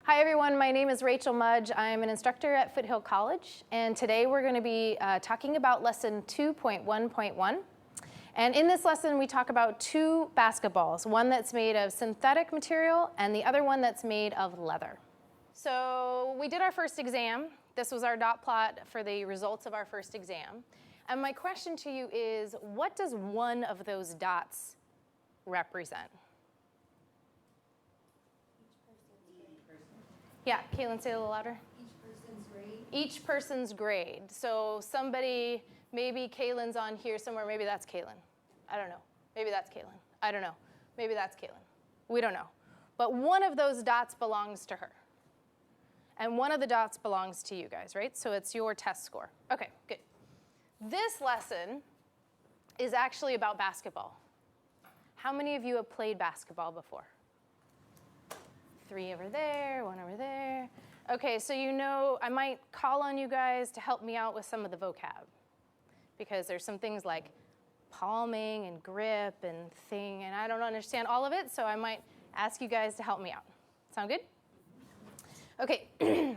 Hi everyone, my name is Rachel Mudge. I'm an instructor at Foothill College, and today we're going to be talking about lesson 2.1.1. And in this lesson we talk about two basketballs, one that's made of synthetic material and the other one that's made of leather. So we did our first exam. This was our dot plot for the results of our first exam. And my question to you is, what does one of those dots represent? Yeah, Kaylin, say it a little louder. Each person's grade. Each person's grade. So somebody, maybe Kaylin's on here somewhere. Maybe that's Kaylin. I don't know. Maybe that's Kaylin. I don't know. Maybe that's Kaylin. We don't know. But one of those dots belongs to her. And one of the dots belongs to you guys, right? So it's your test score. Okay, good. This lesson is actually about basketball. How many of you have played basketball before? 3 over there, 1 over there. Okay, so you know I might call on you guys to help me out with some of the vocab, because there's some things like palming and grip and thing, and I don't understand all of it, so I might ask you guys to help me out. Sound good? Okay.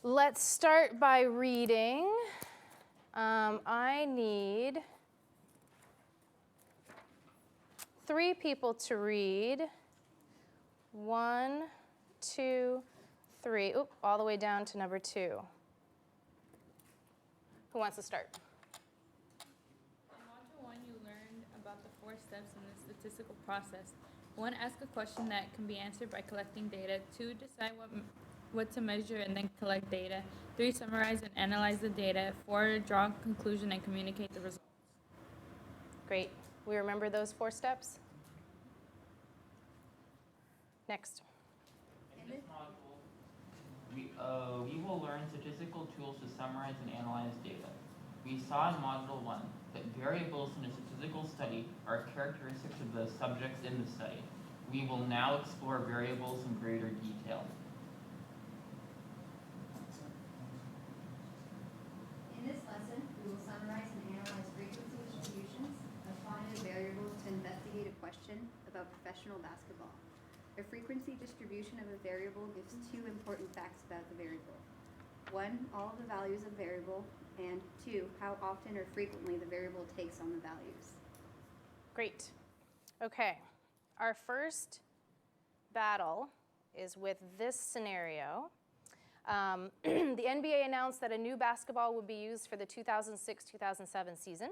Let's start by reading. I need 3 people to read. 1, 2, 3. Oop, all the way down to number 2. Who wants to start? In Module 1, you learned about the 4 steps in the statistical process. 1, ask a question that can be answered by collecting data. 2, decide what to measure and then collect data. 3, summarize and analyze the data. 4, draw a conclusion and communicate the results. Great. We remember those 4 steps? Next. In this module, we will learn statistical tools to summarize and analyze data. We saw in Module 1 that variables in a statistical study are characteristics of the subjects in the study. We will now explore variables in greater detail. In this lesson, we will summarize and analyze frequency distributions of finite variables to investigate a question about professional basketball. A frequency distribution of a variable gives 2 important facts about the variable. 1, all of the values of variable, and 2, how often or frequently the variable takes on the values. Great. Okay. Our first battle is with this scenario. The NBA announced that a new basketball would be used for the 2006-2007 season.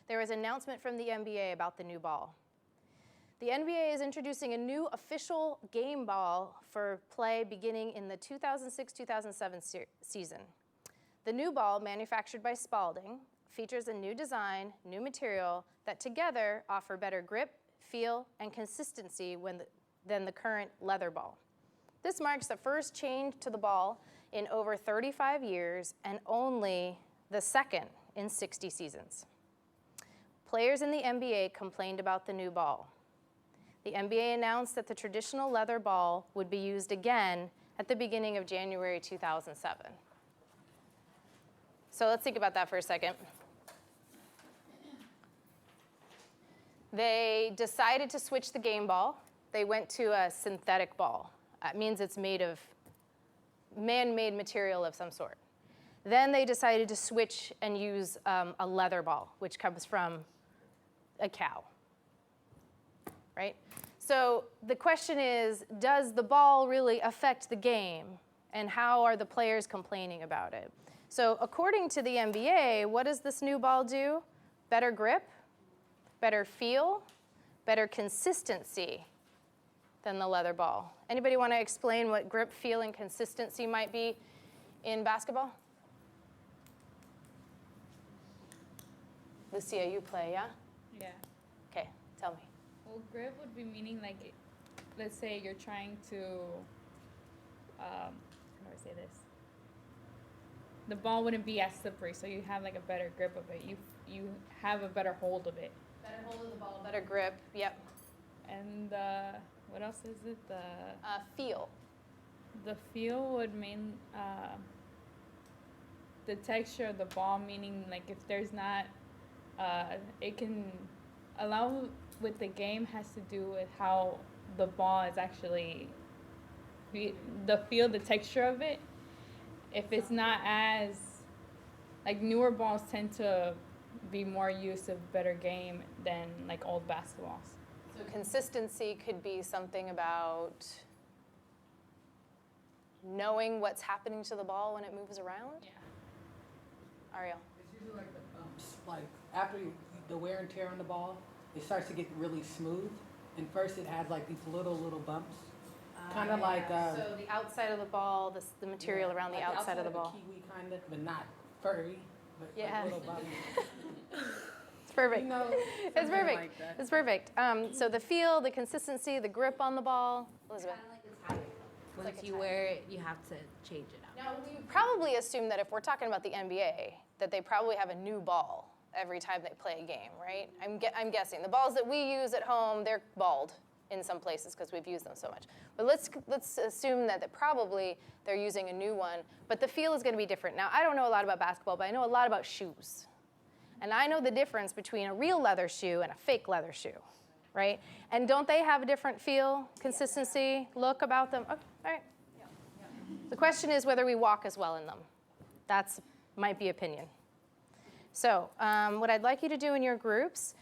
There was an announcement from the NBA about the new ball. The NBA is introducing a new official game ball for play beginning in the 2006-2007 season. The new ball, manufactured by Spalding, features a new design, new material that together offer better grip, feel, and consistency than the current leather ball. This marks the first change to the ball in over 35 years and only the second in 60 seasons. Players in the NBA complained about the new ball. The NBA announced that the traditional leather ball would be used again at the beginning of January 2007. So let's think about that for a second. They decided to switch the game ball. They went to a synthetic ball. That means it's made of man-made material of some sort. Then they decided to switch and use a leather ball, which comes from a cow. Right? So the question is, does the ball really affect the game? And how are the players complaining about it? So according to the NBA, what does this new ball do? Better grip, better feel, better consistency than the leather ball. Anybody want to explain what grip, feel, and consistency might be in basketball? Lucia, you play, yeah? Yeah. Okay, tell me. Well, grip would be meaning like, let's say you're trying to, how do I say this? The ball wouldn't be as slippery, so you have like a better grip of it. You have a better hold of it. Better hold of the ball, better grip, yep. And what else is it? Feel. The feel would mean the texture of the ball, meaning like if there's not, it can allow with the game has to do with how the ball is actually the feel, the texture of it. If it's not as, like, newer balls tend to be more used of better game than like old basketballs. So consistency could be something about knowing what's happening to the ball when it moves around? Yeah. Ariel? It's usually like the bumps. Like after the wear and tear on the ball, it starts to get really smooth. And first it has like these little bumps. Kind of like so the outside of the ball, the material around the like outside of the ball. kiwi kind of, but not furry, but Yeah. like little bumps. It's perfect. You know, It's something perfect. like that. It's perfect. So the feel, the consistency, the grip on the ball. Elizabeth? Once you wear it, you have to change it out. Now, we probably assume that if we're talking about the NBA, that they probably have a new ball every time they play a game, right? I'm guessing. The balls that we use at home, they're balled in some places because we've used them so much. But let's assume that probably they're using a new one, but the feel is going to be different. Now, I don't know a lot about basketball, but I know a lot about shoes. And I know the difference between a real leather shoe and a fake leather shoe, right? And don't they have a different feel, consistency, look about them? Okay, all right. The question is whether we walk as well in them. That's might be opinion. So what I'd like you to do in your groups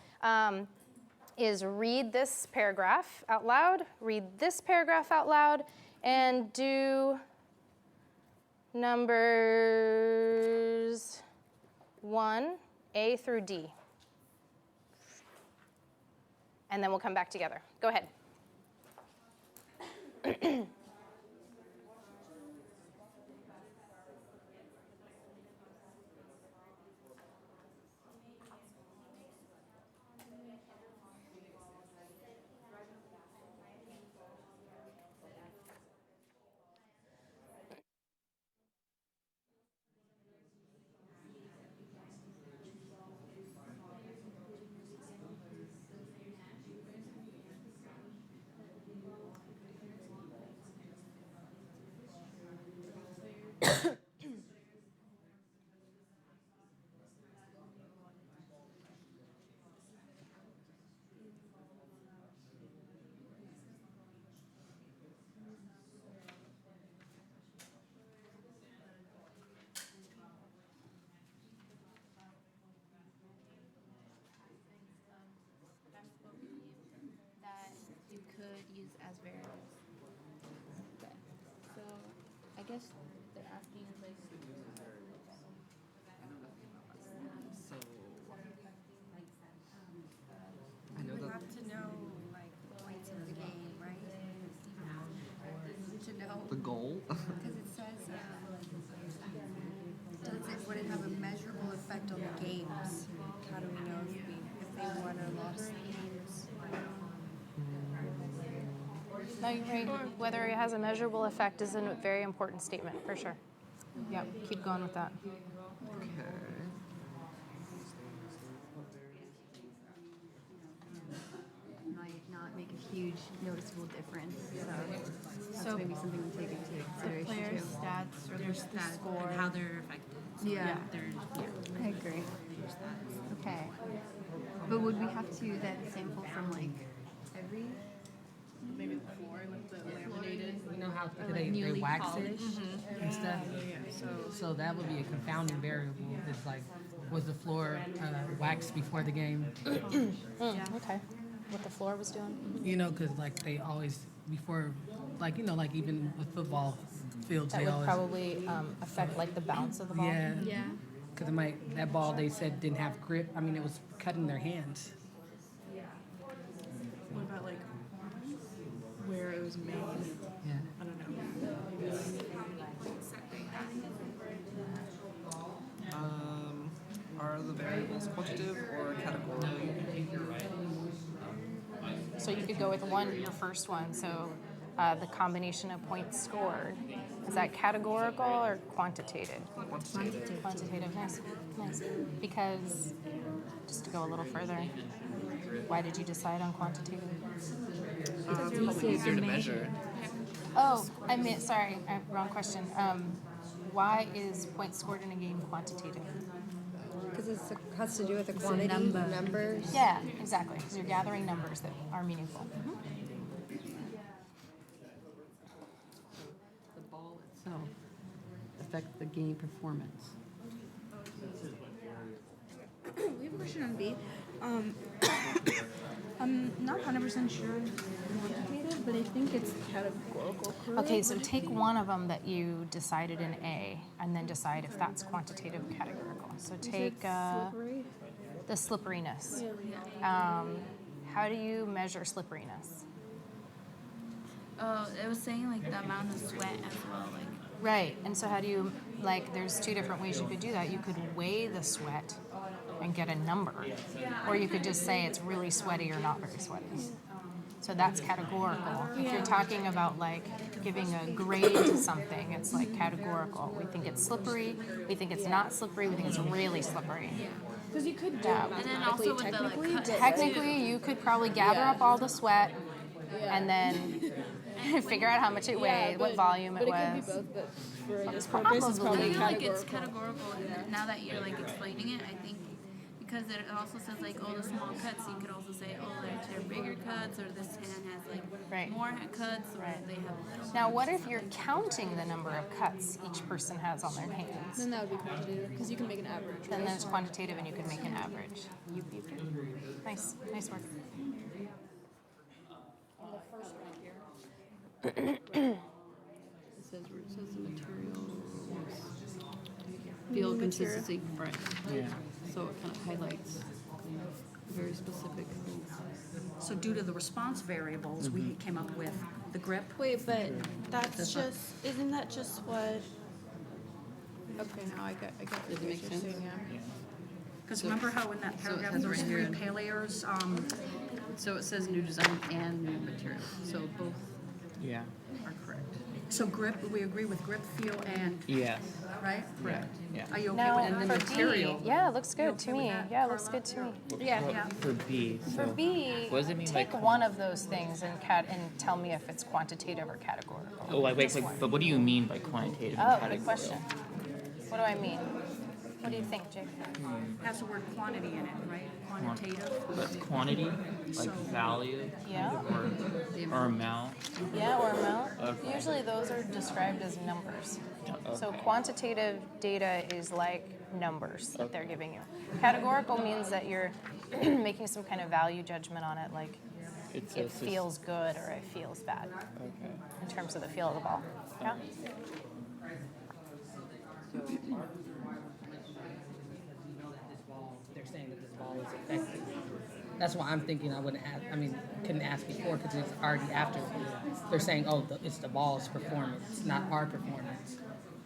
is read this paragraph out loud, read this paragraph out loud, and do numbers 1A through D. And then we'll come back together. Go ahead. That you could use as variables. Okay. So I guess they're asking like So I know that have to know, like, points of the game, right? To know, the goal. because it says, would it have a measurable effect on the games? How do we know if they won or lost the games? No, you're right. Whether it has a measurable effect is a very important statement, for sure. Yep, keep going with that. Okay. Might not make a huge noticeable difference, so that's So maybe something to take into consideration player too. stats or their stats score. and how they're affected. So Yeah. I agree. Okay. But would we have to then sample from like every? Maybe the floor, like the laminated. You know how like they newly wax polished. it and stuff? So that would be a confounding variable. It's like, was the floor waxed before the game? Okay. What the floor was doing? You know, because like they always, before, like, you know, like even with football fields, That they would always, probably affect like the bounce of the ball. yeah. Yeah. Because that ball they said didn't have grip. I mean, it was cutting their hands. What about like where it was made? Yeah. I don't know. Are the variables quantitative or categorical? So you could go with your first one. So the combination of points scored. Is that categorical or quantitative? Quantitative. Quantitative, nice, nice. Because, just to go a little further, why did you decide on quantitative? Probably easier to measure. Oh, I meant, sorry, wrong question. Why is points scored in a game quantitative? Because it has to do with the quantity, numbers. Yeah, exactly, because you're gathering numbers that are meaningful. affect the game performance? We have a question on B. I'm not 100% sure it's quantitative, but I think it's categorical. Correct? Okay, so take one of them that you decided in A, and then decide if that's quantitative or categorical. So take Slippery. the slipperiness. How do you measure slipperiness? Oh, it was saying like the amount of sweat as well, like. Right, and so how do you, like, there's two different ways you could do that. You could weigh the sweat and get a number, or you could just say it's really sweaty or not very sweaty. So that's categorical. If you're talking about like giving a grade to something, it's like categorical. We think it's slippery, we think it's not slippery, we think it's really slippery. Because you could do Yeah. it And then also with the like cut. Technically, you could probably gather up all the sweat and then figure out how much it weighed, what volume it But it was. could be both, but for this Probably. purpose, it's I probably feel like it's categorical. categorical, and now that you're like explaining it, I think because it also says like, oh, the small cuts, you could also say, oh, they're bigger cuts, or this hand has like Right. more cuts, or Right. they have little. Now, what if you're counting the number of cuts each person has on their hands? Then that would be quantitative, because you can make an average. Then there's quantitative and you can make an average. Nice, nice work. It says the materials, field consistency, right. Yeah. So it kind of highlights very specific things. So due to the response variables, we came up with the grip. Wait, but that's just, isn't that just what? Okay, now I get Does what it you're make sense? saying, yeah. Because remember how in that So it paragraph has there was right three here. pay layers? So it says new design and new material, so both Yeah. Are correct. So grip, we agree with grip, feel, and, Yes. right? Correct. Yeah. Are you okay Now, with that? for B, yeah, it looks good to me. Yeah, it looks good to me. Yeah. For B. So For B, what does it mean by take one of those things and tell me if it's quantitative or categorical. Oh, wait, Just one. but what do you mean by quantitative and Oh, good categorical? question. What do I mean? What do you think, Jake? Has the word quantity in it, right? Quantitative. But quantity, like value, Yeah, or amount. yeah, or amount. Okay. Usually those are described as numbers. So Okay. quantitative data is like numbers that they're giving you. Categorical means that you're making some kind of value judgment on it, like It's it feels good or it feels bad Okay. in terms of the feel of the ball. Yeah? They're saying that this ball is effective. That's why I'm thinking I wouldn't ask, couldn't ask before because it's already after. They're saying, oh, it's the ball's performance, not our performance.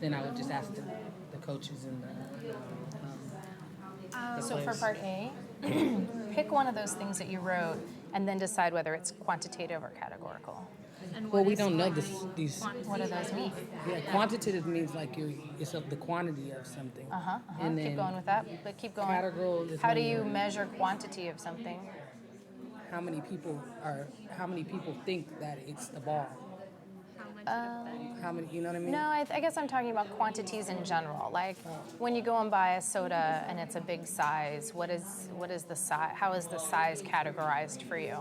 Then I would just ask the coaches and the So for players. part A, pick one of those things that you wrote and then decide whether it's quantitative or categorical. Well, we don't know these. What do those mean? Yeah, quantitative means like it's of the quantity of something. And Keep then going with that, but keep going. categorical is How do when you you're- measure quantity of something? how many people think that it's the ball? How many? You know what I mean? No, I guess I'm talking about quantities in general. Like when you go and buy a soda and it's a big size, what is the size? How is the size categorized for you?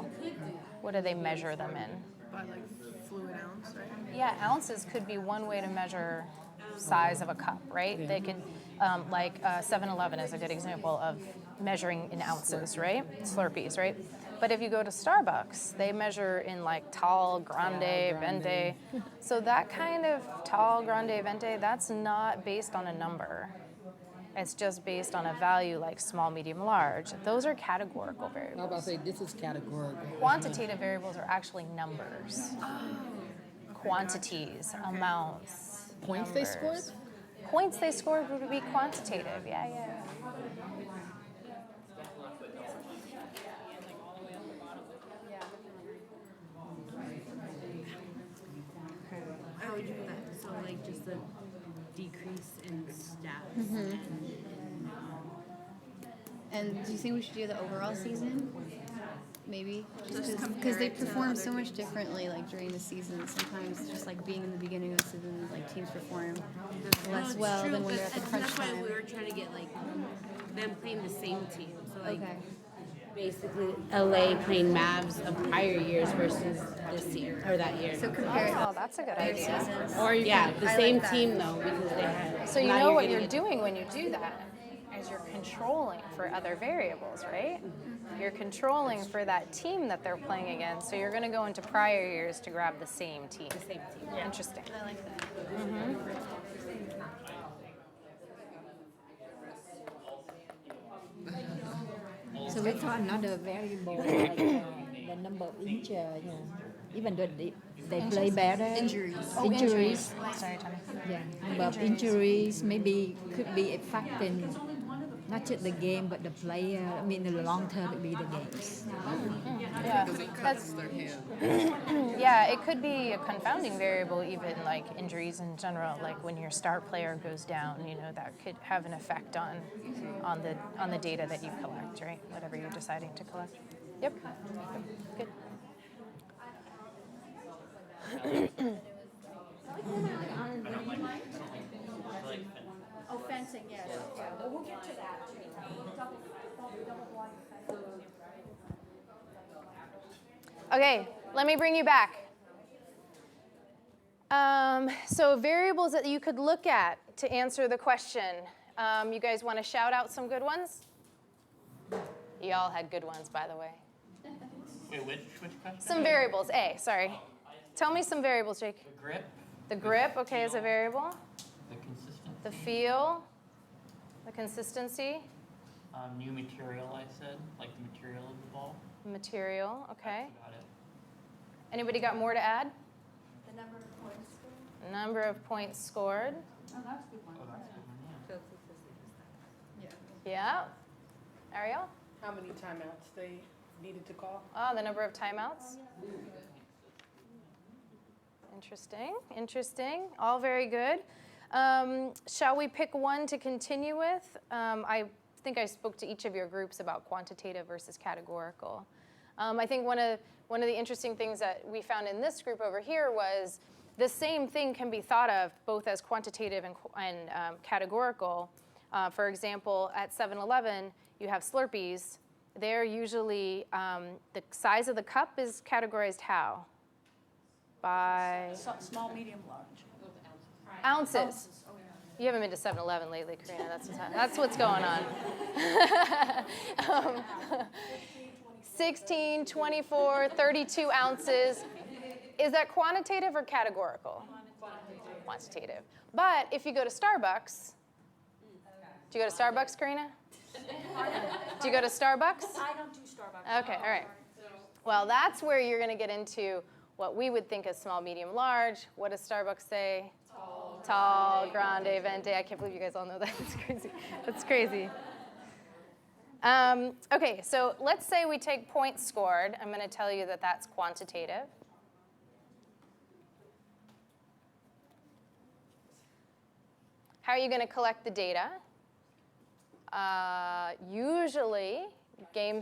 What do they measure them in? By like fluid ounce, right? Yeah, ounces could be one way to measure size of a cup, right? They could, like 7-Eleven is a good example of measuring in ounces, right? Slurpees, right? But if you go to Starbucks, they measure in like tall, grande, venti. So that kind of tall, grande, venti, that's not based on a number. It's just based on a value like small, medium, large. Those are categorical I was variables. about to say this is categorical. Quantitative variables are actually numbers. Quantities, amounts. Points they scored? numbers. Points they scored would be quantitative, yeah. How would you do that? So like just a decrease in stats. And do you think we should do the overall season? Maybe? Just because they perform so much differently, like during the season. Sometimes just like being in the beginning of the season, like teams perform less well than when they're at the crunch That's why time. we were trying to get like them playing the same team. So like Okay. basically LA playing Mavs of prior years versus this year or that year. So compare Oh, that's a good idea. seasons. Or yeah, the I same like that. team though because they had. So you now know what getting you're it- doing when you do that is you're controlling for other variables, right? You're controlling for that team that they're playing against. So you're going to go into prior years to grab the same team. The same team. Interesting. I like that. So we thought another variable like the number of injuries, even though they play better. Injuries. Oh, Injuries. Sorry, Tommy. Yeah, number of injuries maybe could be affecting not just the game but the player. I mean, in the long term, it be the games. Yeah, Because it that's, cuts their hand. yeah, it could be a confounding variable, even like injuries in general. Like when your star player goes down, you know, that could have an effect on the data that you collect, right? Whatever you're deciding to collect. Yep. Good. Oh, fencing, yes. Well, we'll get to that. Okay, let me bring you back. So variables that you could look at to answer the question. You guys want to shout out some good ones? You all had good ones, by the way. Wait, which question? Some variables. A, sorry. Tell me some variables, Jake. The grip, The grip, okay, is a variable. the consistency. The feel, the consistency, New material, I said, like the material of the ball. material, okay. That's about it. Anybody got more to add? The number of points scored. Number of points scored. Oh, that's a good one. Oh, that's a good one, yeah. Yeah. Ariel? How many timeouts they needed to call? Oh, the number of timeouts. Interesting, interesting. All very good. Shall we pick one to continue with? I think I spoke to each of your groups about quantitative versus categorical. I think one of the interesting things that we found in this group over here was the same thing can be thought of both as quantitative and categorical. For example, at 7-Eleven, you have Slurpees. They're usually, the size of the cup is categorized how? By Small, medium, large. ounces. You haven't been to 7-Eleven lately, Karina. That's what's going on. 16, 24, 32 ounces. Is that quantitative or categorical? Quantitative. But if you go to Starbucks, do you go to Starbucks, Karina? Do you go to Starbucks? I don't do Starbucks. Okay, all right. Well, that's where you're going to get into what we would think as small, medium, large. What does Starbucks say? Tall, grande, venti. I can't believe you guys all know that. That's crazy. That's crazy. Okay, so let's say we take points scored. I'm going to tell you that that's quantitative. How are you going to collect the data? Usually, game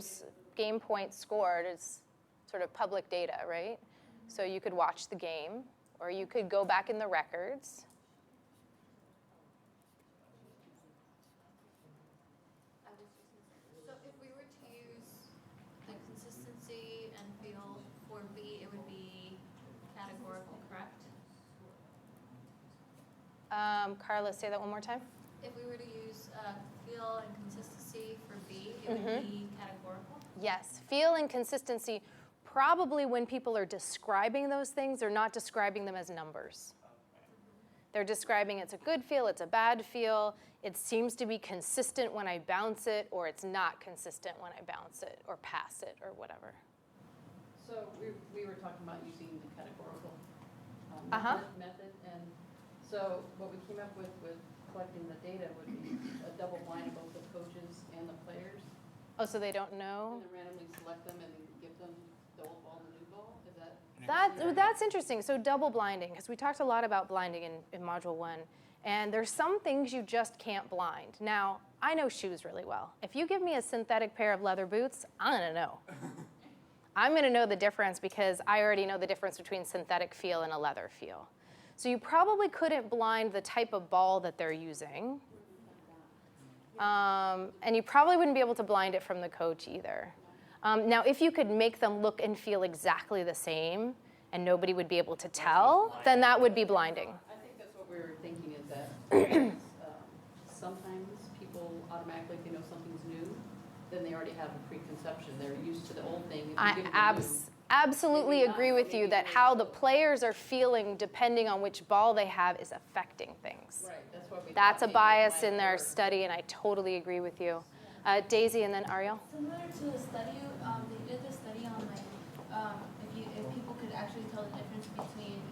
points scored is sort of public data, right? So you could watch the game, or you could go back in the records. So if we were to use the consistency and feel for B, it would be categorical, correct? Carla, say that one more time. If we were to use feel and consistency for B, it would be categorical? Yes, feel and consistency. Probably when people are describing those things, they're not describing them as numbers. They're describing it's a good feel, it's a bad feel, it seems to be consistent when I bounce it, or it's not consistent when I bounce it, or pass it, or whatever. So we were talking about using the categorical method, and so what we came up with collecting the data would be a double blind of both the coaches and the players, Oh, so they don't know? and then randomly select them and give them the old ball and the new ball. Is that? That's interesting. So double blinding, because we talked a lot about blinding in Module 1. And there's some things you just can't blind. Now, I know shoes really well. If you give me a synthetic pair of leather boots, I'm going to know. I'm going to know the difference because I already know the difference between synthetic feel and a leather feel. So you probably couldn't blind the type of ball that they're using. And you probably wouldn't be able to blind it from the coach either. Now, if you could make them look and feel exactly the same and nobody would be able to tell, then that would be blinding. I think that's what we were thinking is that sometimes people automatically, if they know something's new, then they already have a preconception. They're used to the old thing. If you give them new, Absolutely agree with you that how the players are feeling depending on which ball they have is affecting things. right, that's what we That's a thought maybe it bias might in their work. study, and I totally agree with you. Daisy and then Ariel. Similar to a study, they did a study on like if people could actually tell the difference between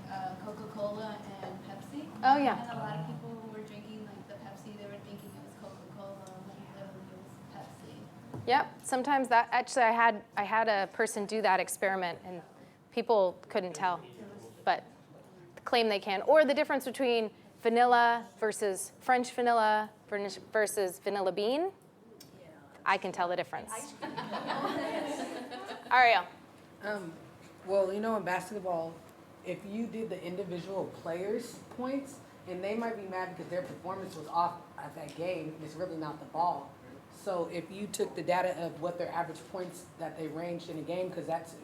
Coca-Cola and Pepsi. Oh, yeah. And a lot of people who were drinking like the Pepsi, they were thinking it was Coca-Cola when literally it was Pepsi. Yep, sometimes that, actually I had a person do that experiment and people couldn't tell, but claim they can. Or the difference between vanilla versus French vanilla versus vanilla bean. I can tell the difference. Ariel. Well, you know, in basketball, if you did the individual players' points, and they might be mad because their performance was off at that game, it's really not the ball. So if you took the data of what their average points that they ranged in a game, because that's,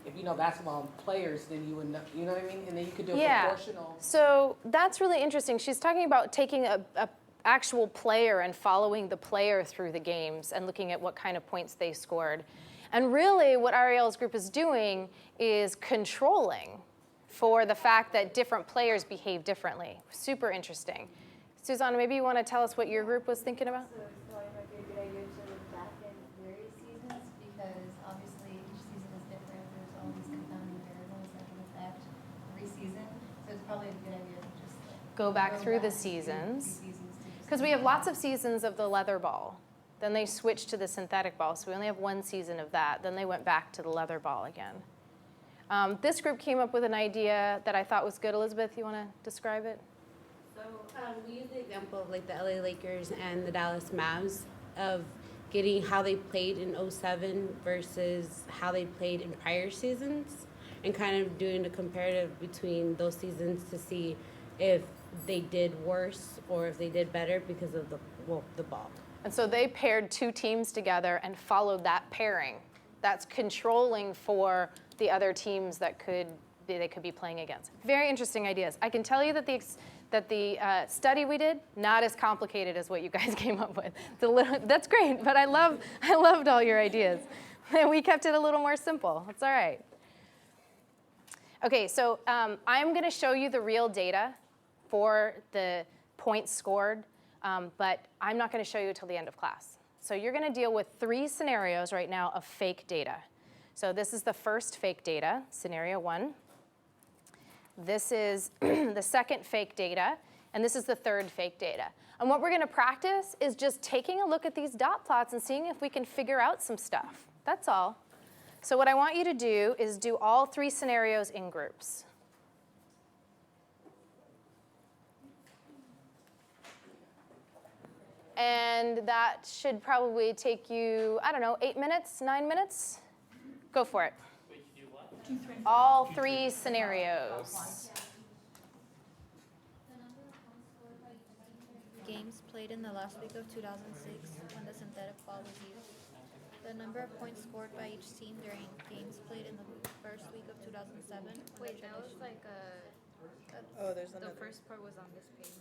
if you know basketball players, then you would know, you know what I mean? And then you could do a proportional. So that's really interesting. She's talking about taking a actual player and following the player through the games and looking at what kind of points they scored. And really what Ariel's group is doing is controlling for the fact that different players behave differently. Super interesting. Susanna, maybe you want to tell us what your group was thinking about? So it might be a good idea to look back at various seasons because obviously each season is different. There's all these confounding variables that can affect every season. So it's probably a good idea to just Go back through the seasons. Because we have lots of seasons of the leather ball. Then they switched to the synthetic ball, so we only have one season of that. Then they went back to the leather ball again. This group came up with an idea that I thought was good. Elizabeth, you want to describe it? So we use the example of like the LA Lakers and the Dallas Mavs of getting how they played in 07 versus how they played in prior seasons and kind of doing a comparative between those seasons to see if they did worse or if they did better because of the ball. And so they paired two teams together and followed that pairing. That's controlling for the other teams that they could be playing against. Very interesting ideas. I can tell you that the study we did, not as complicated as what you guys came up with. That's great, but I loved all your ideas. We kept it a little more simple. That's all right. Okay, so I'm going to show you the real data for the points scored, but I'm not going to show you until the end of class. So you're going to deal with 3 scenarios right now of fake data. So this is the first fake data, scenario 1. This is the second fake data, and this is the third fake data. And what we're going to practice is just taking a look at these dot plots and seeing if we can figure out some stuff. That's all. So what I want you to do is do all 3 scenarios in groups. And that should probably take you, I don't know, 8 minutes, 9 minutes? Go for it. All 3 scenarios. Games played in the last week of 2006 when the synthetic ball was used. The number of points scored by each team during games played in the first week of 2007. Wait, that was like Oh, there's the another. first part was on this page.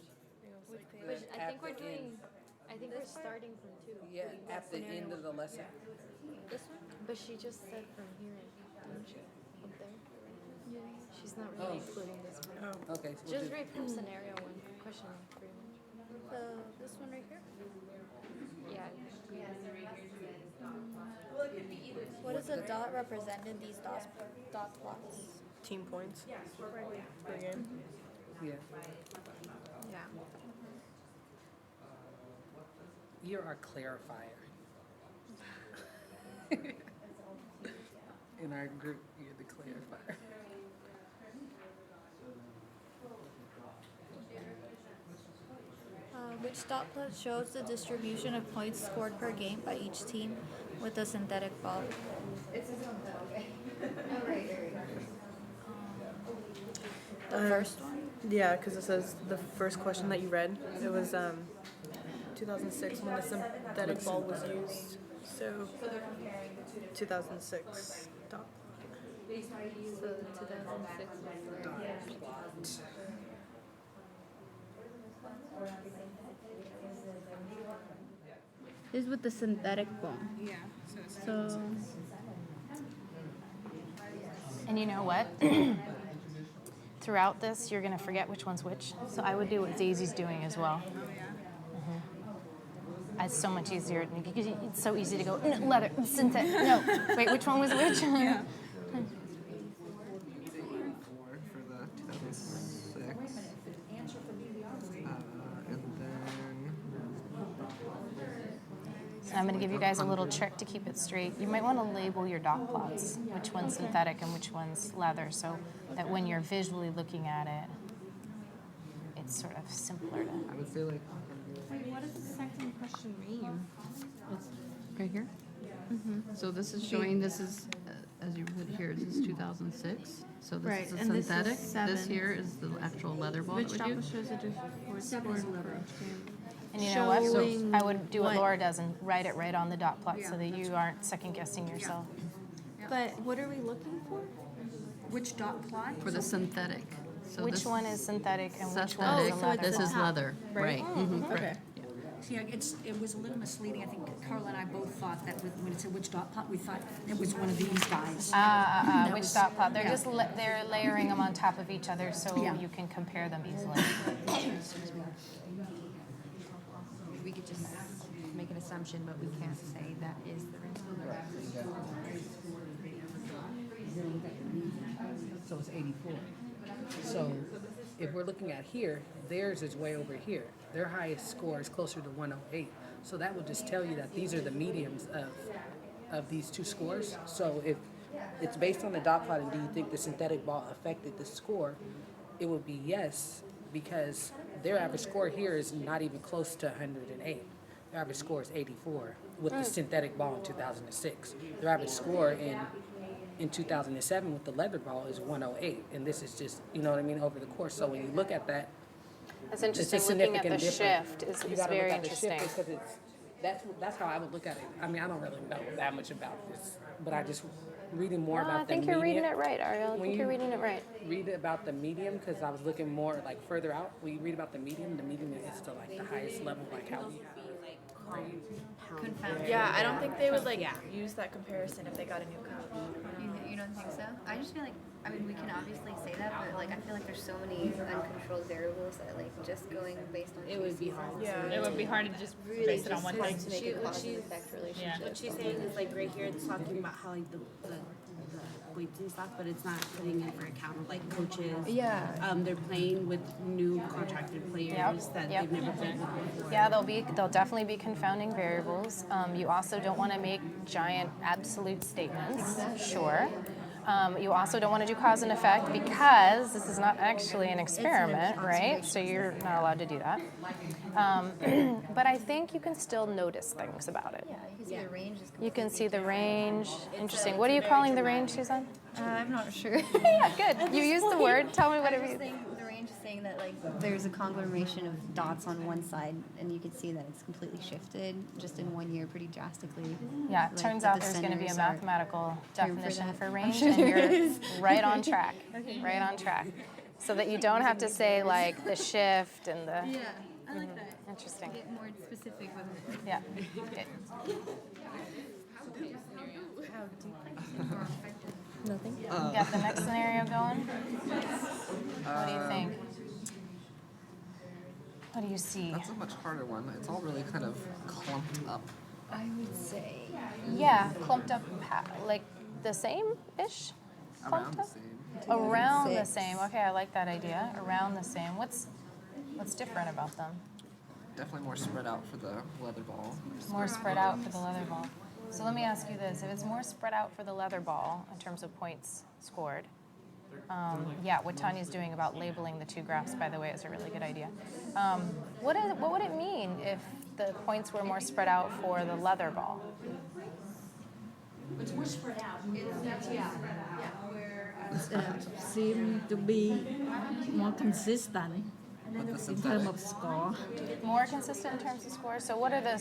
Which But I think we're doing. I think we're starting from 2. Yeah, at the end of the lesson. This one? But she just said from here, didn't she? Up there? Yeah. She's not really including this one. Okay. So we'll Just do- read from scenario 1, question 3. This one right here? Yeah. What does a dot represent in these dot plots? Team points per game. Yeah. Yeah. You're our clarifier. In our group, you're the clarifier. Which dot plot shows the distribution of points scored per game by each team with a synthetic ball? It's his own okay. Oh, right. The first one? Yeah, because it says the first question that you read. It was 2006 when the synthetic ball was used. So 2006 dot. So 2006 is with the synthetic ball. Yeah. So And you know what? Throughout this, you're going to forget which one's which. So I would do what Daisy's doing as well. It's so much easier because it's so easy to go, "No, leather, synthetic. No, wait, which one was which?" Yeah. For the 2006. And then. So I'm going to give you guys a little trick to keep it straight. You might want to label your dot plots, which one's synthetic and which one's leather, so that when you're visually looking at it, it's sort of simpler to. I would say like. Wait, what does the second question mean? It's right here. So this is showing, this is, as you would hear, this is 2006. So this Right, is a and this is synthetic. 7. Here is the actual leather ball Which that we do. dot shows a different? 7 is leather. And you know what? Showing I would do what what? Laura does and write it right on the dot plot so that you aren't second guessing yourself. But what are we looking for? Which dot plot? For the synthetic. So Which this one is synthetic and which one synthetic, is so it's leather? this is top, leather. right? Right. Okay. See, it was a little misleading. I think Carla and I both thought that when it said which dot plot, we thought it was one of these guys. That Which was- dot plot? They're yeah. just they're layering them on top of each other so Yeah. you can compare them easily. We could just make an assumption, but we can't say that is the reason. So it's 84. So if we're looking at here, theirs is way over here. Their highest score is closer to 108. So that would just tell you that these are the mediums of these two scores. So if it's based on the dot plot, and do you think the synthetic ball affected the score? It would be yes, because their average score here is not even close to 108. Their average score is 84 with the synthetic ball in 2006. Their average score in 2007 with the leather ball is 108, and this is just, you know what I mean, over the course. So when you look at that, That's it's interesting. a Looking at significant the difference. shift is You gotta very look at the shift interesting. because that's how I would look at it. I mean, I don't really know that much about this, but I just reading more No, about I think the you're medium. reading it right, Ariel. I When think you you're reading it right. Read about the medium, because I was looking more like further out. When you read about the medium is to like the highest level, like how we Yeah, I don't think they would like use that comparison if they got a new cup. You don't think so? I just feel like, I mean, we can obviously say that, but like, I feel like there's so many uncontrolled variables that like just going based on It would be hard. Yeah. It would be hard to just Really base it on just one hard thing. to make a cause and effect relationship. What she's saying is like right here, it's talking about how like the weights and stuff, but it's not putting in for account of like coaches. Yeah. They're playing with new contracted players that they've never played with before. Yeah, they'll definitely be confounding variables. You also don't want to make giant absolute statements. Sure. You also don't want to do cause and effect because this is not actually an experiment, right? So you're not allowed to do that. But I think you can still notice things about it. Yeah, you can see the range is You can see the range. Interesting. What are you calling the range, Suzanne? I'm not sure. Yeah, good. You used the word. Tell me what it means. The range is saying that like there's a conglomeration of dots on one side, and you can see that it's completely shifted just in 1 year pretty drastically. Yeah, it Like, turns that out the there's going to be a centers are mathematical here for definition that. for I'm range, sure and there you're is. right on track. Right on track. So that you don't have to say like the shift and the. Yeah, I like that. Interesting. Get more specific with it. Yeah. Nothing. You got the next scenario going? What do you think? What do you see? That's a much harder one. It's all really kind of clumped up. I would say. Yeah, clumped up, like the same-ish? Around Clumped the up? same. Around the 2006. same. Okay, I like that idea. Around the same. What's different about them? Definitely more spread out for the leather ball. More spread out for the leather ball. So let me ask you this. If it's more spread out for the leather ball in terms of points scored, yeah, what Tanya's doing about labeling the two graphs, by the way, is a really good idea. What would it mean if the points were more spread out for the leather ball? It's more spread out. Seem to be more consistent. with the In synthetic. terms of score, More consistent in terms of scores. So what are the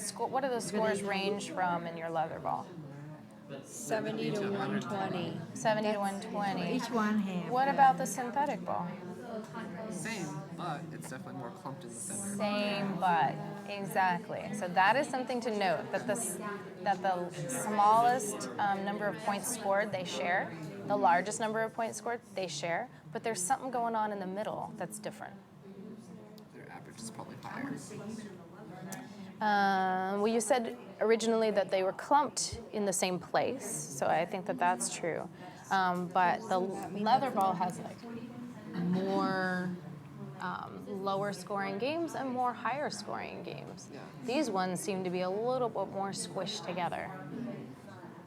scores range from in your leather ball? 70 to 120. 70 to 120. each one have. What about the synthetic ball? Same, but it's definitely more clumped in the center. Same, but exactly. So that is something to note that the smallest number of points scored they share, the largest number of points scored they share, but there's something going on in the middle that's different. Their average is probably higher. Well, you said originally that they were clumped in the same place, so I think that that's true. But the leather ball has like more lower scoring games and more higher scoring games. These ones seem to be a little bit more squished together.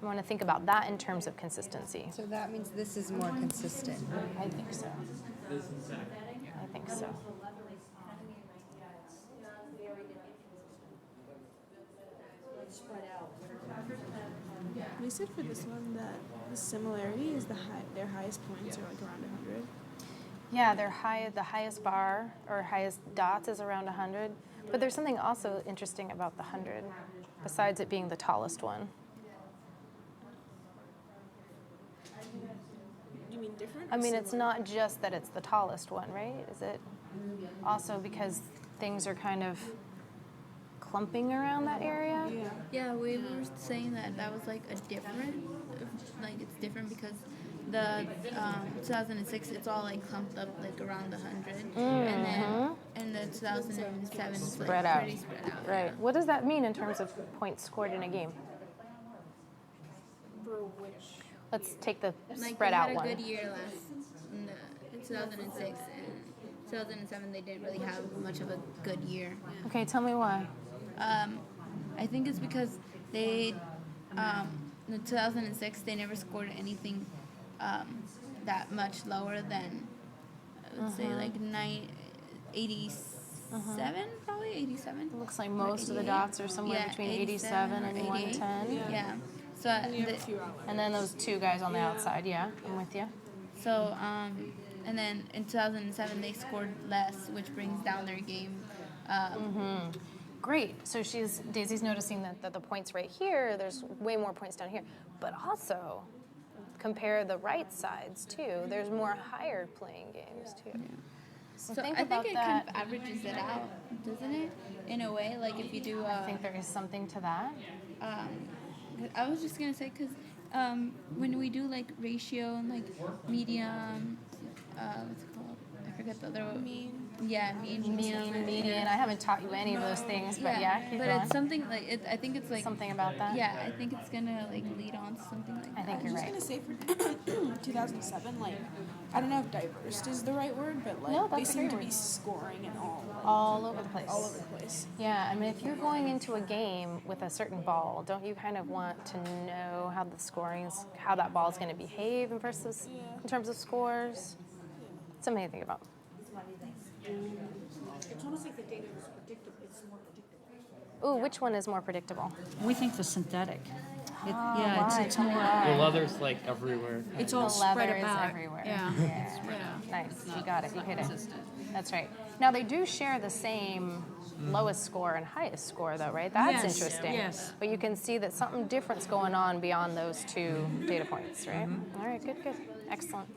I want to think about that in terms of consistency. So that means this is more consistent. I think so. I think so. We said for this one that the similarity is their highest points are like around 100. Yeah, the highest bar or highest dots is around 100. But there's something also interesting about the 100, besides it being the tallest one. You mean different? I mean, it's not just that it's the tallest one, right? Is it also because things are kind of clumping around that area? Yeah, we were saying that was like a different, like it's different because the 2006 it's all like clumped up like around 100, and then in the 2007 it's like Spread out. pretty spread out. Right. What does that mean in terms of points scored in a game? For which? Let's take the Like spread they out had a one. good year in 2006 and 2007 they didn't really have much of a good year. Okay, tell me why. I think it's because they, in 2006, they never scored anything that much lower than, I would say, like 87, probably 87. It looks like most of the dots are somewhere between 87 and 110. Yeah. So, and then those two guys on the outside, yeah, I'm with you. So, and then in 2007, they scored less, which brings down their game. Great. So Daisy's noticing that the points right here, there's way more points down here. But also, compare the right sides too. There's more higher playing games too. Yeah. So I think it kind of averages it out, doesn't it? In a way, like if you do. I think there is something to that. I was just gonna say because when we do like ratio and like medium, what's it called? I forget the other one. Mean. Yeah, median. I haven't taught you any of those things, but keep but going. it's something like I think it's like something about that. Yeah, I think it's gonna like lead on to something like that. I think you're right. I was just gonna say for 2007, like I don't know if diverse is the right word, but like No, they that's a seem great to word. be scoring and all over the place. All over the place. Yeah, I mean, if you're going into a game with a certain ball, don't you kind of want to know how the scoring's, how that ball is going to behave in terms of scores? Something to think about. It's almost like the data is predictable. It's more predictable. Ooh, which one is more predictable? We think the synthetic. It's more. The leather's like everywhere. It's all The leather spread is about. everywhere. Yeah. Nice, you got it, you hit it. That's right. Now they do share the same lowest score and highest score though, right? That's Yes, interesting. yes. But you can see that something different's going on beyond those two data points, right? All right, good. Excellent.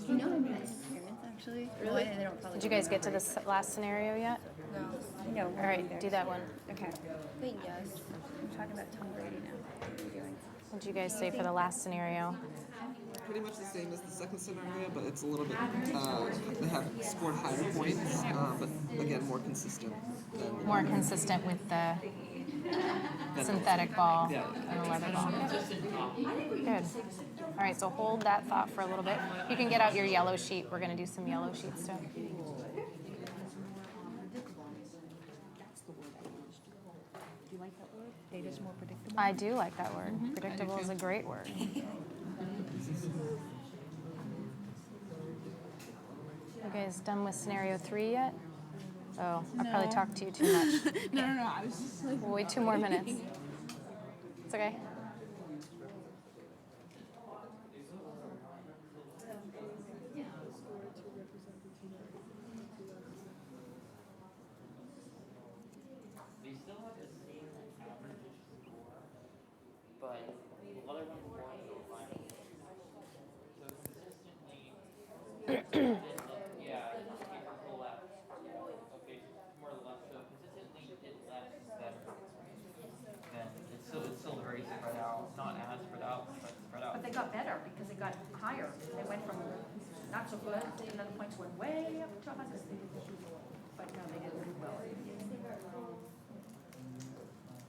You know, my parents actually. Really? They don't probably. Did you guys get to this last scenario yet? No. All right, do that one. Okay. Wait, yes. I'm talking about Tom Brady now. What are you doing? What did you guys say for the last scenario? Pretty much the same as the second scenario, but it's a little bit, they have scored higher points, but again, more consistent. More consistent with the synthetic ball and the leather ball. Good. All right, so hold that thought for a little bit. You can get out your yellow sheet. We're going to do some yellow sheet stuff. Do you like that word? Data's more predictable. I do like that word. Predictable is a great word. You guys done with scenario 3 yet? Oh, I probably No. talked to you too much. No, I was just like. We'll wait 2 more minutes. It's okay. They still have the same average score, but the other one's more in the final. So consistently, yeah, keep to the left. Okay, more to the left. So consistently did less is better. Then it's still very spread out. Not as spread out, but spread out. But they got better because they got higher. They went from not so good, and then the points went way up to 100. But no, they didn't do well.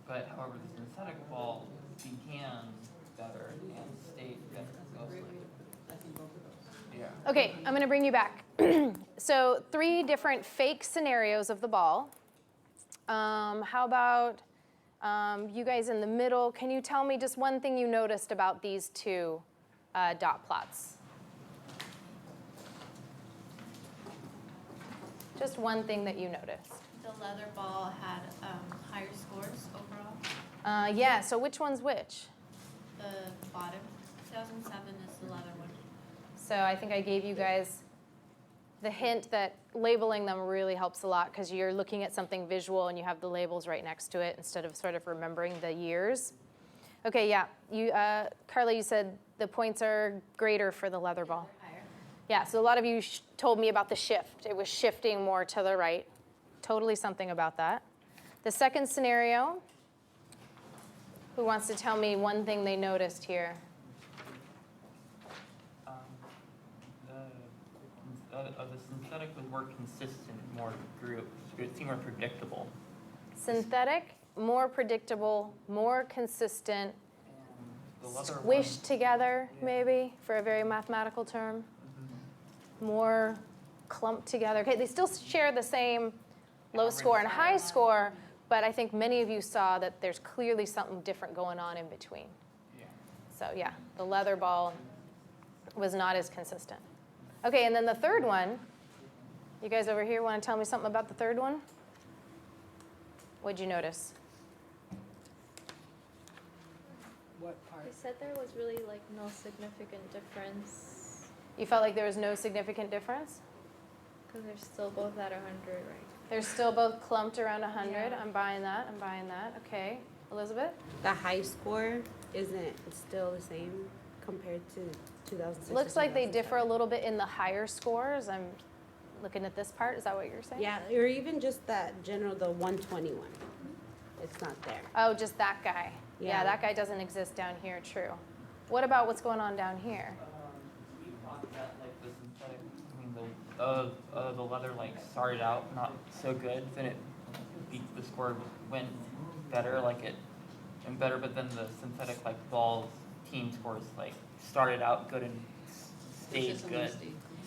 But however, the synthetic ball began better and stayed better mostly. Yeah. Okay, I'm going to bring you back. So 3 different fake scenarios of the ball. How about you guys in the middle? Can you tell me just one thing you noticed about these 2 dot plots? Just one thing that you noticed. The leather ball had higher scores overall. Yeah, so which one's which? The bottom, 2007 is the leather one. So I think I gave you guys the hint that labeling them really helps a lot because you're looking at something visual and you have the labels right next to it instead of sort of remembering the years. Okay, yeah. You, Carla, you said the points are greater for the leather ball. Higher. Yeah, so a lot of you told me about the shift. It was shifting more to the right. Totally something about that. The second scenario, who wants to tell me one thing they noticed here? The synthetic was more consistent, more group. It seemed more predictable. Synthetic, more predictable, more consistent, The leather squished together, maybe, for a very mathematical term. More clumped together. Okay, they still share the same low score and high score, but I think many of you saw that there's clearly something different going on in between. Yeah. So yeah, the leather ball was not as consistent. Okay, and then the third one, you guys over here want to tell me something about the third one? What'd you notice? What part? They said there was really like no significant difference You felt like there was no significant difference? because they're still both at 100, right? They're still both clumped around 100. Yeah. I'm buying that. I'm buying that. Okay. Elizabeth? The high score isn't still the same compared to 2006. Looks like they differ a little bit in the higher scores. I'm looking at this part. Is that what you're saying? Yeah, or even just that general, the 121. It's not there. Oh, just that guy. Yeah, Yeah. that guy doesn't exist down here. True. What about what's going on down here? We thought that like the synthetic, I mean the leather like started out not so good, then the score went better, like it and better, but then the synthetic like ball team scores like started out good and stayed good.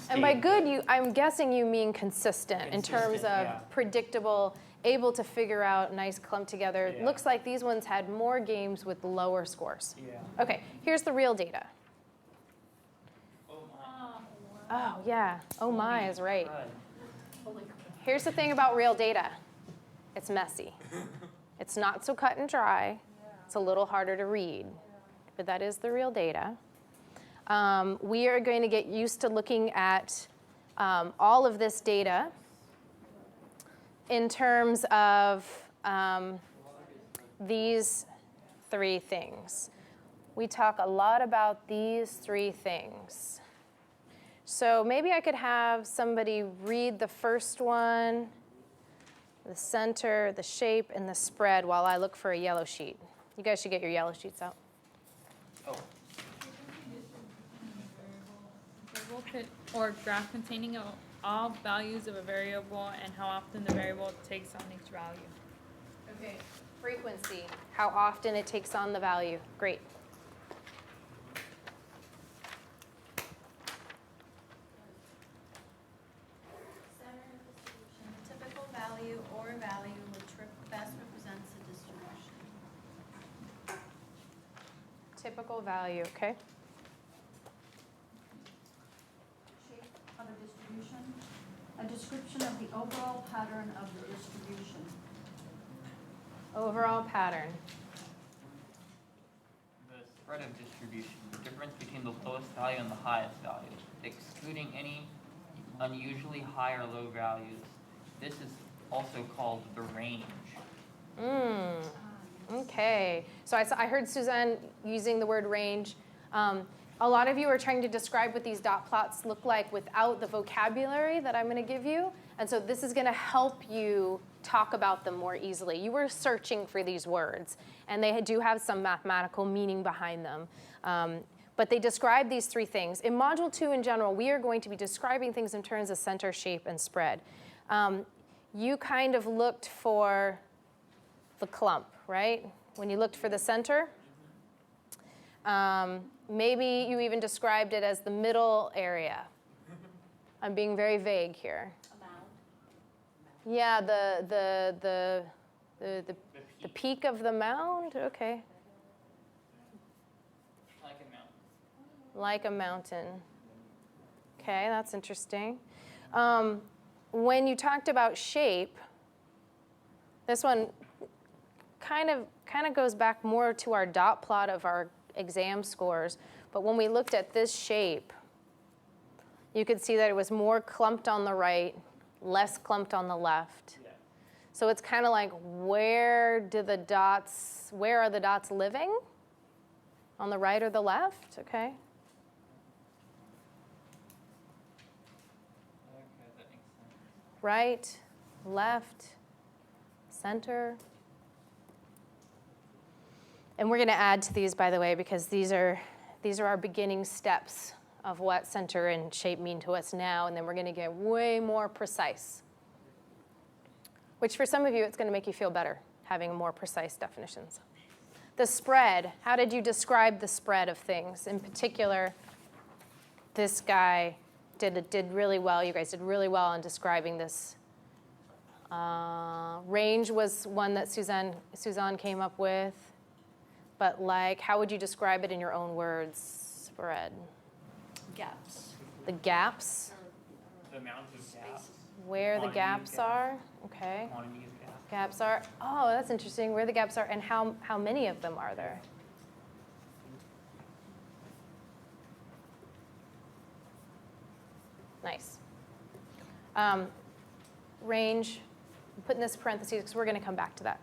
And by good, I'm guessing you mean consistent in terms of yeah. predictable, able to figure out nice clump together. Yeah. Looks like these ones had more games with lower scores. Yeah. Okay, here's the real data. Oh, yeah. Oh, my is right. Here's the thing about real data. It's messy. It's not so cut and dry. It's a little harder to read. But that is the real data. We are going to get used to looking at all of this data in terms of these 3 things. We talk a lot about these 3 things. So maybe I could have somebody read the first one, the center, the shape, and the spread while I look for a yellow sheet. You guys should get your yellow sheets out. Oh. Variable or graph containing all values of a variable and how often the variable takes on each value. Okay. Frequency, how often it takes on the value. Great. Typical value or value which best represents the distribution. Typical value, okay. Shape of a distribution. description of the overall pattern of the distribution. Overall pattern. The spread of distribution, the difference between the lowest value and the highest value, excluding any unusually high or low values. This is also called the range. Okay. So I heard Suzanne using the word range. A lot of you are trying to describe what these dot plots look like without the vocabulary that I'm going to give you. And so this is going to help you talk about them more easily. You were searching for these words, and they do have some mathematical meaning behind them. But they describe these three things. In Module 2 in general, we are going to be describing things in terms of center, shape, and spread. You kind of looked for the clump, right? When you looked for the center. Maybe you even described it as the middle area. I'm being very vague here. Yeah, the peak of the mound. Okay. Like a mountain. Like a mountain. Okay, that's interesting. When you talked about shape, this one kind of goes back more to our dot plot of our exam scores. But when we looked at this shape, you could see that it was more clumped on the right, less clumped on the left. Yeah. So it's kind of like, where are the dots living? On the right or the left? Okay. Okay, that makes sense. Right, left, center. And we're going to add to these, by the way, because these are our beginning steps of what center and shape mean to us now, and then we're going to get way more precise. Which for some of you, it's going to make you feel better, having more precise definitions. The spread, how did you describe the spread of things? In particular, this guy did really well. You guys did really well in describing this. Range was one that Suzanne came up with. But like, how would you describe it in your own words, spread? Gaps. The gaps? The amount of gaps. Where the gaps are? Okay. Quantity of gaps. Gaps are, oh, that's interesting, where the gaps are and how many of them are there? Nice. Range, I'm putting this in parentheses because we're going to come back to that.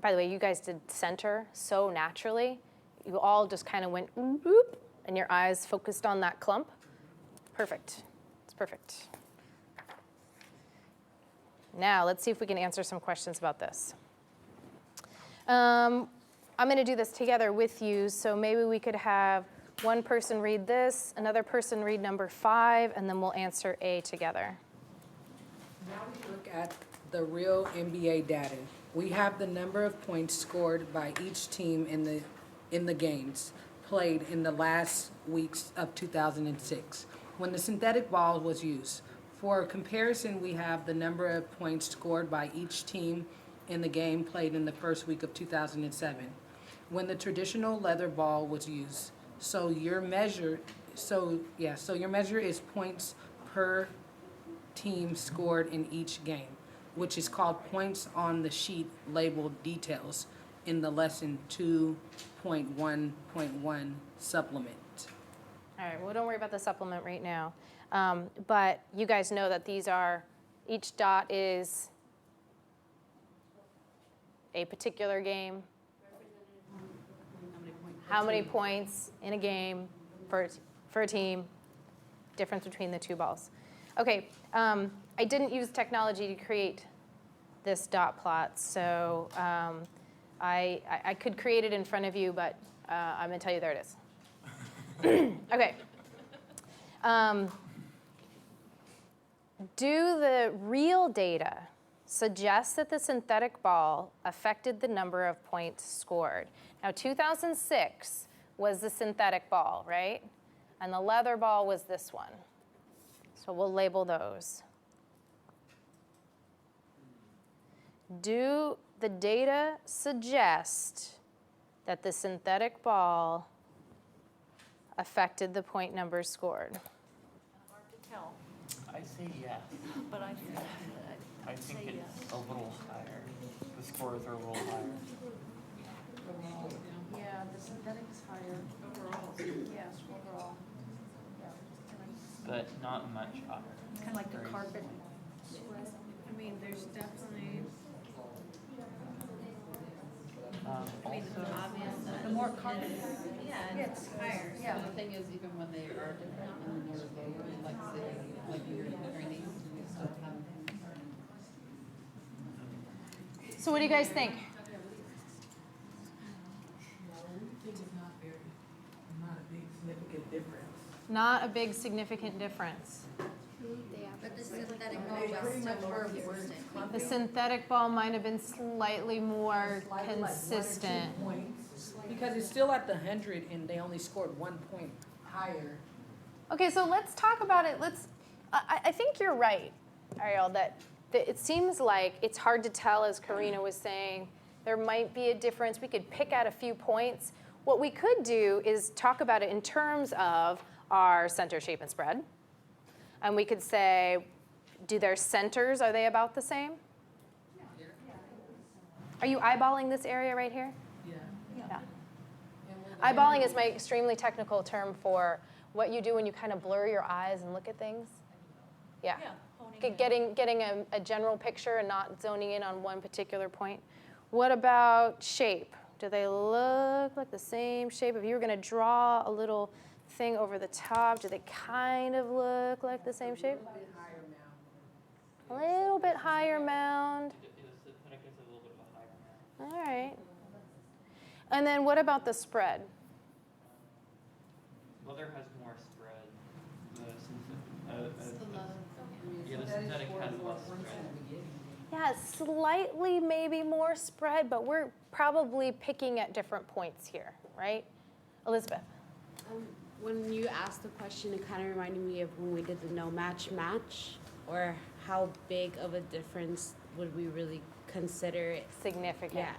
By the way, you guys did center so naturally. You all just kind of went oop, and your eyes focused on that clump. Perfect. It's perfect. Now, let's see if we can answer some questions about this. I'm going to do this together with you, so maybe we could have one person read this, another person read number 5, and then we'll answer A together. Now we look at the real NBA data. We have the number of points scored by each team in the games played in the last weeks of 2006 when the synthetic ball was used. For comparison, we have the number of points scored by each team in the game played in the first week of 2007 when the traditional leather ball was used. So your measure is points per team scored in each game, which is called points on the sheet labeled details in the lesson 2.1.1 supplement. All right, well, don't worry about the supplement right now. But you guys know that each dot is a particular game. How many points in a game for a team, difference between the two balls. Okay, I didn't use technology to create this dot plot, so I could create it in front of you, but I'm going to tell you there it is. Okay. Do the real data suggest that the synthetic ball affected the number of points scored? Now, 2006 was the synthetic ball, right? And the leather ball was this one. So we'll label those. Do the data suggest that the synthetic ball affected the point numbers scored? Hard to tell, I say yes. but I think say it's yes. a little higher. The scores are a little higher. Yeah, the synthetic is higher. Overall. Yes, overall. Yeah. But not much higher. It's kind of like the Very carpet. I mean, there's definitely. The more carpet. Yeah, it's higher. Yeah, the thing is, even when they are different and they're lower, like say, like you're in training, you still have. So what do you guys think? Not a big significant difference. Not a big significant difference. But the synthetic ball They pretty was much still more were consistent. The synthetic ball might have been slightly more Like 1 or 2 consistent. points, because it's still at the 100 and they only scored 1 point higher. Okay, so let's talk about it. I think you're right, Ariel, that it seems like it's hard to tell, as Karina was saying. There might be a difference. We could pick out a few points. What we could do is talk about it in terms of our center, shape, and spread. And we could say, do their centers, are they about the same? Are you eyeballing this area right here? Yeah. Eyeballing is my extremely technical term for what you do when you kind of blur your eyes and look at things. Yeah. Getting a general picture and not zoning in on one particular point. What about shape? Do they look like the same shape? If you were going to draw a little thing over the top, do they kind of look like the same shape? A little bit higher mound. All right. And then what about the spread? Leather has more spread. The synthetic has less spread. Yeah, slightly maybe more spread, but we're probably picking at different points here, right? Elizabeth. When you asked the question, it kind of reminded me of when we did the no match, or how big of a difference would we really consider it? Significant. Yeah.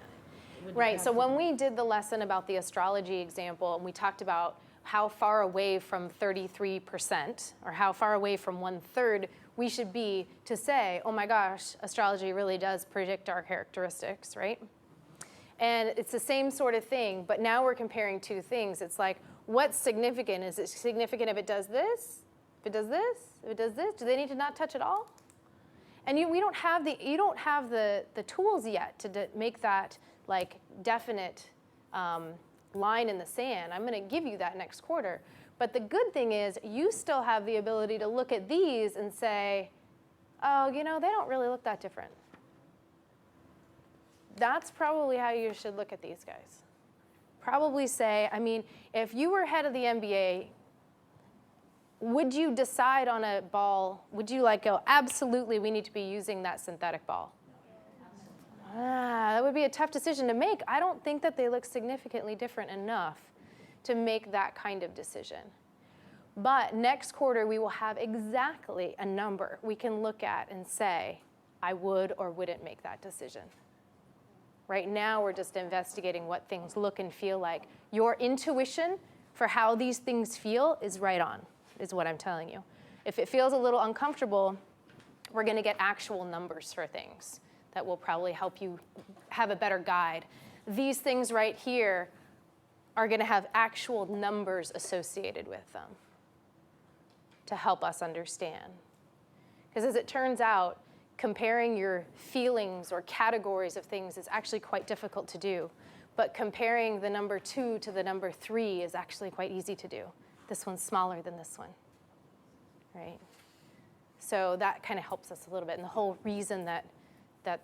Right, so when we did the lesson about the astrology example, and we talked about how far away from 33%, or how far away from 1/3 we should be to say, oh my gosh, astrology really does predict our characteristics, right? And it's the same sort of thing, but now we're comparing two things. It's like, what's significant? Is it significant if it does this? If it does this? If it does this? Do they need to not touch at all? And you don't have the tools yet to make that like definite line in the sand. I'm going to give you that next quarter. But the good thing is you still have the ability to look at these and say, oh, they don't really look that different. That's probably how you should look at these guys. Probably say, if you were head of the NBA, would you decide on a ball, would you go, absolutely, we need to be using that synthetic ball? That would be a tough decision to make. I don't think that they look significantly different enough to make that kind of decision. But next quarter, we will have exactly a number we can look at and say, I would or wouldn't make that decision. Right now, we're just investigating what things look and feel like. Your intuition for how these things feel is right on, is what I'm telling you. If it feels a little uncomfortable, we're going to get actual numbers for things that will probably help you have a better guide. These things right here are going to have actual numbers associated with them to help us understand. Because as it turns out, comparing your feelings or categories of things is actually quite difficult to do. But comparing the number 2 to the number 3 is actually quite easy to do. This one's smaller than this one, right? So that kind of helps us a little bit. And the whole reason that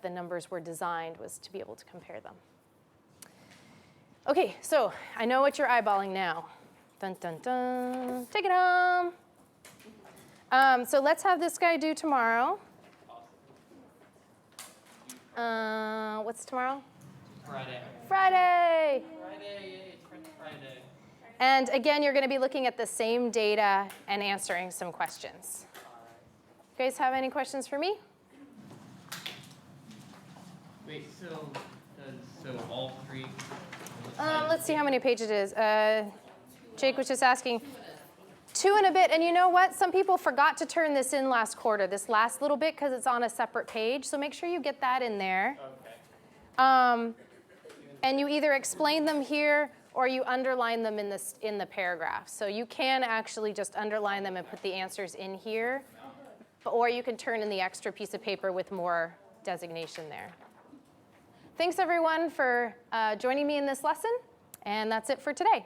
the numbers were designed was to be able to compare them. Okay, so I know what you're eyeballing now. Dun, dun, dun. Take it home. So let's have this guy do tomorrow. What's tomorrow? Friday. Friday! Friday, yay, it's Friday. And again, you're going to be looking at the same data and answering some questions. All you guys have any questions for me? Wait, so all three? Let's see how many pages it is. Jake was just asking. 2 and a bit, and you know what? Some people forgot to turn this in last quarter, this last little bit, because it's on a separate page. So make sure you get that in there. Okay. And you either explain them here or you underline them in the paragraph. So you can actually just underline them and put the answers in here, or you can turn in the extra piece of paper with more designation there. Thanks everyone for joining me in this lesson, and that's it for today.